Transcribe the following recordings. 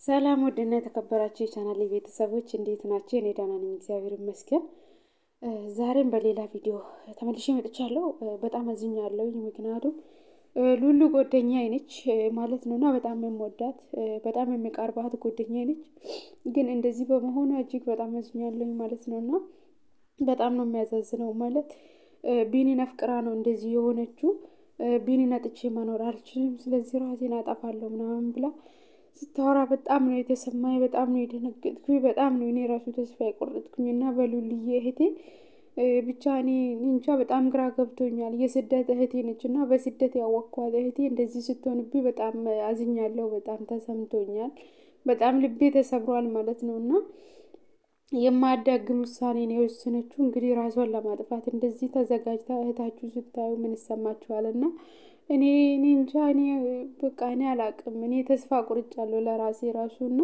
ሰላም ወድና የተከበራችሁ የቻናሌ ቤተሰቦች እንዴት ናችሁ? እኔ ደህና ነኝ፣ እግዚአብሔር ይመስገን። ዛሬም በሌላ ቪዲዮ ተመልሼ መጥቻለሁ። በጣም አዝኛለሁ። ምክንያቱም ሉሉ ጓደኛዬ ነች ማለት ነውና በጣም የምወዳት በጣም የሚቀርባት ጓደኛዬ ነች። ግን እንደዚህ በመሆኑ እጅግ በጣም አዝኛለሁ ማለት ነውና በጣም ነው የሚያሳዝነው። ማለት ቢኒን አፍቅራ ነው እንደዚህ የሆነችው። ቢኒን አጥቼ መኖር አልችልም፣ ስለዚህ ራሴን አጠፋለሁ ምናምን ብላ ስታወራ በጣም ነው የተሰማኝ። በጣም ነው የደነገጥኩኝ። በጣም ነው እኔ ራሱ ተስፋ የቆረጥኩኝ እና በሉልዬ እህቴ ብቻ እኔ እንጃ በጣም ግራ ገብቶኛል። የስደት እህቴ ነች እና በስደት ያወቅኳት እህቴ እንደዚህ ስትሆንብኝ በጣም አዝኛለሁ። በጣም ተሰምቶኛል። በጣም ልቤ ተሰብሯል ማለት ነው እና የማያዳግም ውሳኔ ነው የወሰነችው። እንግዲህ ራሷን ለማጥፋት እንደዚህ ተዘጋጅታ እህታችሁ ስታዩ ምን ይሰማችኋል? እና እኔ እንጃ እኔ በቃ እኔ አላቅም። እኔ ተስፋ ቁርጫለሁ ለራሴ ራሱና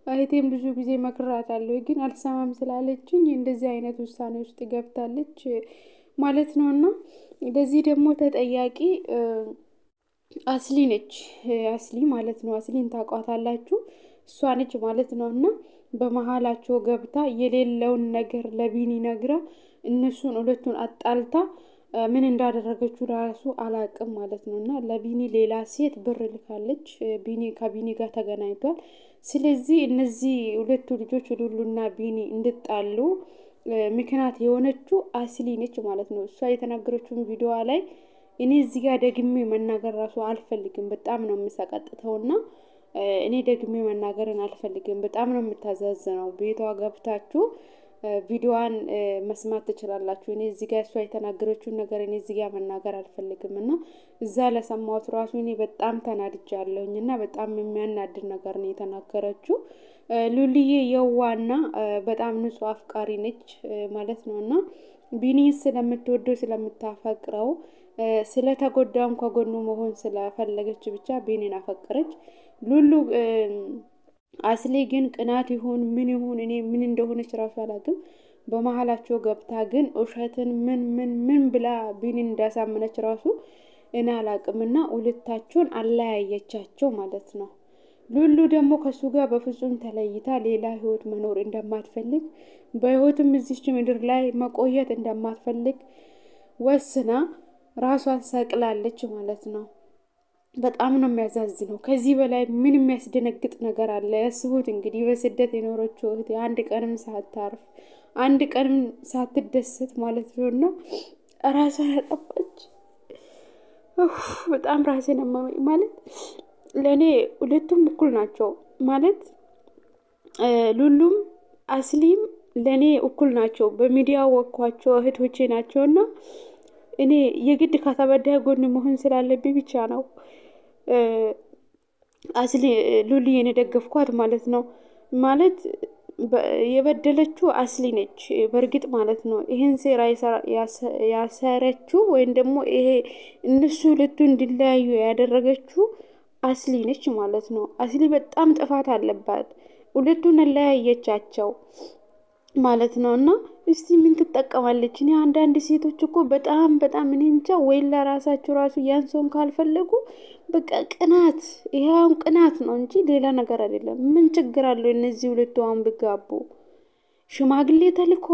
እህቴም ብዙ ጊዜ መክራታለሁ፣ ግን አልሰማም ስላለችኝ እንደዚህ አይነት ውሳኔ ውስጥ ገብታለች ማለት ነው። እና ለዚህ ደግሞ ተጠያቂ አስሊ ነች። አስሊ ማለት ነው። አስሊን ታውቋታላችሁ? እሷ ነች ማለት ነው። እና በመሀላቸው ገብታ የሌለውን ነገር ለቢኒ ነግራ እነሱን ሁለቱን አጣልታ ምን እንዳደረገችው ራሱ አላቅም ማለት ነው። እና ለቢኒ ሌላ ሴት ብር ልካለች። ቢኒ ከቢኒ ጋር ተገናኝቷል። ስለዚህ እነዚህ ሁለቱ ልጆች ሉሉና ቢኒ እንድጣሉ ምክንያት የሆነችው አስሊ ነች ማለት ነው። እሷ የተናገረችውን ቪዲዮዋ ላይ እኔ እዚህ ጋር ደግሜ መናገር ራሱ አልፈልግም። በጣም ነው የምሰቀጥተውና እኔ ደግሜ መናገርን አልፈልግም። በጣም ነው የምታዛዝነው። ቤቷ ገብታችሁ ቪዲዮዋን መስማት ትችላላችሁ። እኔ እዚህ ጋር እሷ የተናገረችውን ነገር እኔ እዚህ ጋር መናገር አልፈልግም እና እዛ ለሰማሁት ራሱ እኔ በጣም ተናድጃለሁኝ እና በጣም የሚያናድድ ነገር ነው የተናገረችው። ሉልዬ የዋና በጣም ንጹህ አፍቃሪ ነች ማለት ነው እና ቢኒ ስለምትወደው ስለምታፈቅረው ስለተጎዳም ከጎኑ መሆን ስለፈለገች ብቻ ቢኒን አፈቀረች። ሉሉ አስሊ ግን ቅናት ይሁን ምን ይሁን እኔ ምን እንደሆነች ራሱ አላውቅም። በመሀላቸው ገብታ ግን ውሸትን ምን ብላ ቢኒን እንዳሳመነች ራሱ እኔ አላውቅም። እና ሁለታቸውን አለያየቻቸው ማለት ነው። ሉሉ ደግሞ ከሱ ጋር በፍጹም ተለይታ ሌላ ህይወት መኖር እንደማትፈልግ በህይወትም እዚች ምድር ላይ መቆየት እንደማትፈልግ ወስና ራሷን ሰቅላለች ማለት ነው። በጣም ነው የሚያሳዝነው። ከዚህ በላይ ምን የሚያስደነግጥ ነገር አለ? ያስቡት እንግዲህ በስደት የኖረችው እህቴ አንድ ቀንም ሳታርፍ አንድ ቀንም ሳትደሰት ማለት ነውና ራሷን ያጠፋች። በጣም ራሴን አመመኝ ማለት ለእኔ ሁለቱም እኩል ናቸው ማለት ሉሉም አስሊም ለእኔ እኩል ናቸው። በሚዲያ ወኳቸው እህቶቼ ናቸውና እኔ የግድ ከተበዳይ ጎን መሆን ስላለብኝ ብቻ ነው አስሊ ሉልዬን የደገፍኳት ማለት ነው። ማለት የበደለችው አስሊ ነች በእርግጥ ማለት ነው። ይሄን ሴራ ያሰረችው ወይም ደግሞ ይሄ እነሱ ሁለቱ እንዲለያዩ ያደረገችው አስሊ ነች ማለት ነው። አስሊ በጣም ጥፋት አለባት። ሁለቱን አለያየቻቸው ማለት ነው። እና እስቲ ምን ትጠቀማለች? እኔ አንዳንድ ሴቶች እኮ በጣም እኔ እንጃ ወይ ለራሳቸው ራሱ ያንሰውን ካልፈለጉ በቃ ቅናት፣ ይሄውን ቅናት ነው እንጂ ሌላ ነገር አይደለም። ምን ችግር አለው እነዚህ ሁለቱ አሁን ቢጋቡ? ሽማግሌ ተልኮ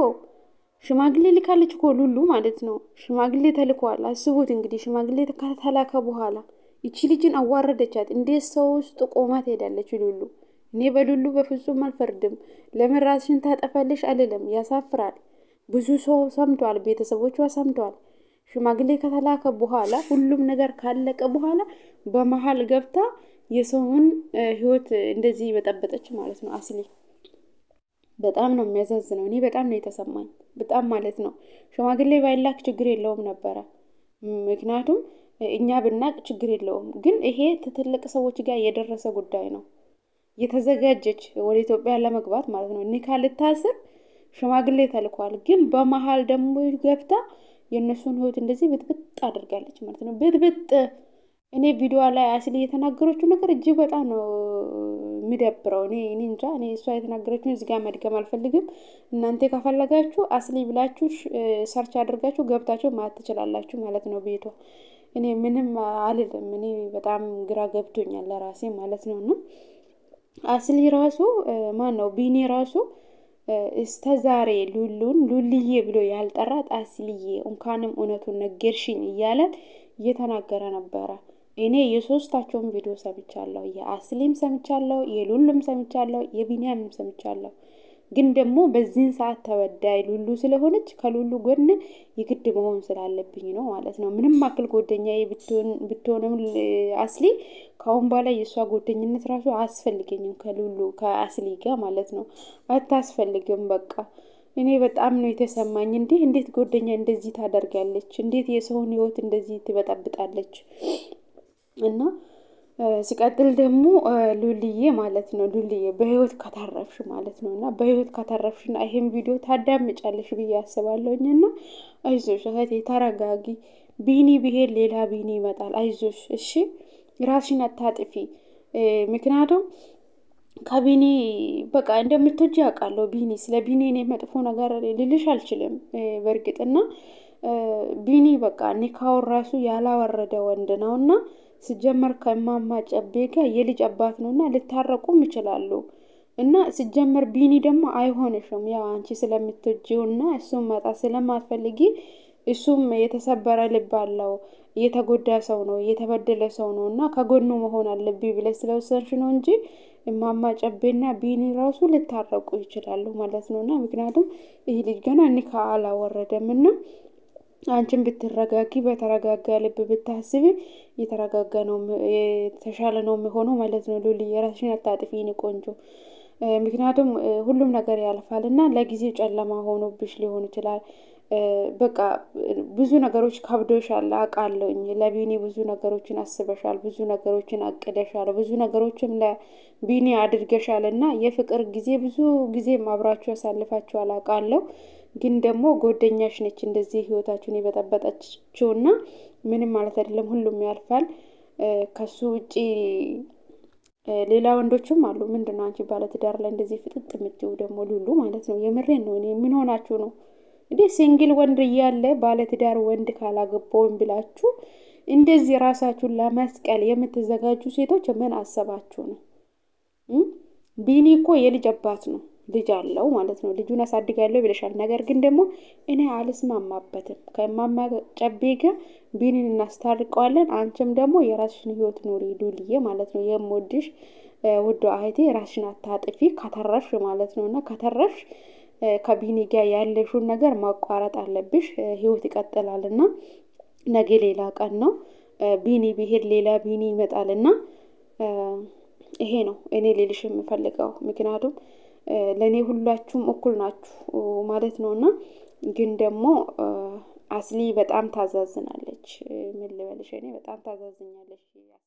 ሽማግሌ ልካለች እኮ ሉሉ ማለት ነው። ሽማግሌ ተልኳል። አስቡት እንግዲህ ሽማግሌ ከተላከ በኋላ ይቺ ልጅን አዋረደቻት። እንዴት ሰው ውስጥ ቆማ ትሄዳለች ሉሉ? እኔ በሉሉ በፍጹም አልፈርድም። ለምን ራስሽን ታጠፋለሽ አልልም። ያሳፍራል። ብዙ ሰው ሰምቷል፣ ቤተሰቦቿ ሰምቷል። ሽማግሌ ከተላከ በኋላ ሁሉም ነገር ካለቀ በኋላ በመሀል ገብታ የሰውን ህይወት እንደዚህ በጠበጠች ማለት ነው አስሊ። በጣም ነው የሚያሳዝነው። እኔ በጣም ነው የተሰማኝ፣ በጣም ማለት ነው። ሽማግሌ ባይላክ ችግር የለውም ነበረ፣ ምክንያቱም እኛ ብናቅ ችግር የለውም። ግን ይሄ ትልቅ ሰዎች ጋር የደረሰ ጉዳይ ነው። የተዘጋጀች ወደ ኢትዮጵያ ለመግባት ማለት ነው። እኔ ካልታስር ሽማግሌ ተልኳል። ግን በመሀል ደግሞ ገብታ የእነሱን ህይወት እንደዚህ ብጥብጥ አድርጋለች ማለት ነው። ብጥብጥ እኔ ቪዲዮ ላይ አስሊ የተናገረችው ነገር እጅግ በጣም ነው የሚደብረው። እኔ እንጃ። እኔ እሷ የተናገረችውን እዚህ ጋር መድገም አልፈልግም። እናንተ ከፈለጋችሁ አስሊ ብላችሁ ሰርች አድርጋችሁ ገብታችሁ ማየት ትችላላችሁ ማለት ነው ቤቷ። እኔ ምንም አልልም። እኔ በጣም ግራ ገብቶኛል ለራሴ ማለት ነው። አስሊ ራሱ ማን ነው ቢኒ ራሱ እስከ ዛሬ ሉልዬ ብሎ ያልጠራት አስሊዬ እንኳንም እውነቱን ነገርሽኝ እያላት እየተናገረ ነበረ። እኔ የሶስታቸውን ቪዲዮ ሰምቻለሁ። የአስሊም ሰምቻለሁ፣ የሉሉም ሰምቻለሁ፣ የቢኒያምም ሰምቻለሁ። ግን ደግሞ በዚህን ሰዓት ተበዳይ ሉሉ ስለሆነች ከሉሉ ጎን የግድ መሆን ስላለብኝ ነው ማለት ነው። ምንም አክል ጓደኛዬ ብትሆንም አስሊ ካሁን በኋላ የእሷ ጓደኝነት ራሱ አያስፈልገኝም ከሉሉ ከአስሊ ጋር ማለት ነው። አታስፈልግም በቃ። እኔ በጣም ነው የተሰማኝ። እንዴት ጓደኛ እንደዚህ ታደርጋለች? እንዴት የሰውን ህይወት እንደዚህ ትበጠብጣለች? እና ሲቀጥል ደግሞ ሉልዬ ማለት ነው ሉልዬ በህይወት ከተረፍሽ ማለት ነው እና በህይወት ከተረፍሽና ይሄን ቪዲዮ ታዳምጫለሽ ብዬ አስባለሁኝና አይዞሽ እህቴ ተረጋጊ። ቢኒ ብሄድ ሌላ ቢኒ ይመጣል። አይዞሽ እሺ፣ ራስሽን አታጥፊ። ምክንያቱም ከቢኒ በቃ እንደምትወጂ ያውቃለሁ። ቢኒ ስለ ቢኒ እኔ መጥፎ ነገር ልልሽ አልችልም በእርግጥና ቢኒ በቃ ኒካውን ራሱ ያላወረደ ወንድ ነውና ሲጀመር ከማማ ጨቤ ጋር የልጅ አባት ነውና ልታረቁም ይችላሉ። እና ሲጀመር ቢኒ ደግሞ አይሆንሽም። ያው አንቺ ስለምትወጂውና እሱም ማጣ ስለማትፈልጊ እሱም የተሰበረ ልብ አለው፣ የተጎዳ ሰው ነው፣ የተበደለ ሰው ነው እና ከጎኑ መሆን አለብኝ ብለሽ ስለወሰንሽ ነው እንጂ እማማ ጨቤና ቢኒ ራሱ ልታረቁ ይችላሉ ማለት ነውና ምክንያቱም ይህ ልጅ ገና ኒካ አላወረደምና አንቺን ብትረጋጊ በተረጋጋ ልብ ብታስቢ የተረጋጋ ነው የተሻለ ነው የሚሆነው ማለት ነው። ሉሊ የራስሽን አታጥፊ የኔ ቆንጆ። ምክንያቱም ሁሉም ነገር ያልፋልና ለጊዜው ጨለማ ሆኖብሽ ሊሆን ይችላል። በቃ ብዙ ነገሮች ከብዶሻል አውቃለሁኝ። ለቢኒ ብዙ ነገሮችን አስበሻል፣ ብዙ ነገሮችን አቅደሻል፣ ብዙ ነገሮችን ለቢኒ አድርገሻልና የፍቅር ጊዜ ብዙ ጊዜ አብራችሁ ያሳልፋችኋል አውቃለሁ። ግን ደግሞ ጓደኛሽ ነች እንደዚህ ህይወታችሁን የበጠበጠችውና ምንም ማለት አይደለም፣ ሁሉም ያልፋል። ከሱ ውጪ ሌላ ወንዶችም አሉ። ምንድነው አንቺ ባለትዳር ላይ እንደዚህ ፍጥጥ የምትይው ደግሞ ሉሉ ማለት ነው? የምሬን ነው። እኔ ምን ሆናችሁ ነው እንዴ? ሲንግል ወንድ እያለ ባለትዳር ወንድ ካላገባውም ብላችሁ እንደዚህ ራሳችሁን ለመስቀል የምትዘጋጁ ሴቶች ምን አሰባችሁ ነው? ቢኒ እኮ የልጅ አባት ነው፣ ልጅ አለው ማለት ነው። ልጁን አሳድጋለሁ ብለሻል። ነገር ግን ደግሞ እኔ አልስማማበትም። ከማማ ጨቤ ጋር ቢኒን እናስታርቀዋለን። አንቺም ደግሞ የራስሽን ህይወት ኑሪ ሉልዬ ማለት ነው። የምወድሽ ውድ እህቴ ራስሽን አታጥፊ ከተረፍሽ ማለት ነው። እና ከተረፍሽ ከቢኒ ጋር ያለሽውን ነገር ማቋረጥ አለብሽ። ህይወት ይቀጥላልና ነገ ሌላ ቀን ነው። ቢኒ ቢሄድ ሌላ ቢኒ ይመጣልና ይሄ ነው እኔ ልልሽ የምፈልገው። ምክንያቱም ለኔ ሁላችሁም እኩል ናችሁ ማለት ነውና ግን ደግሞ አስሊ በጣም ታዛዝናለች። ምን ልበልሽ እኔ በጣም ታዛዝኛለች።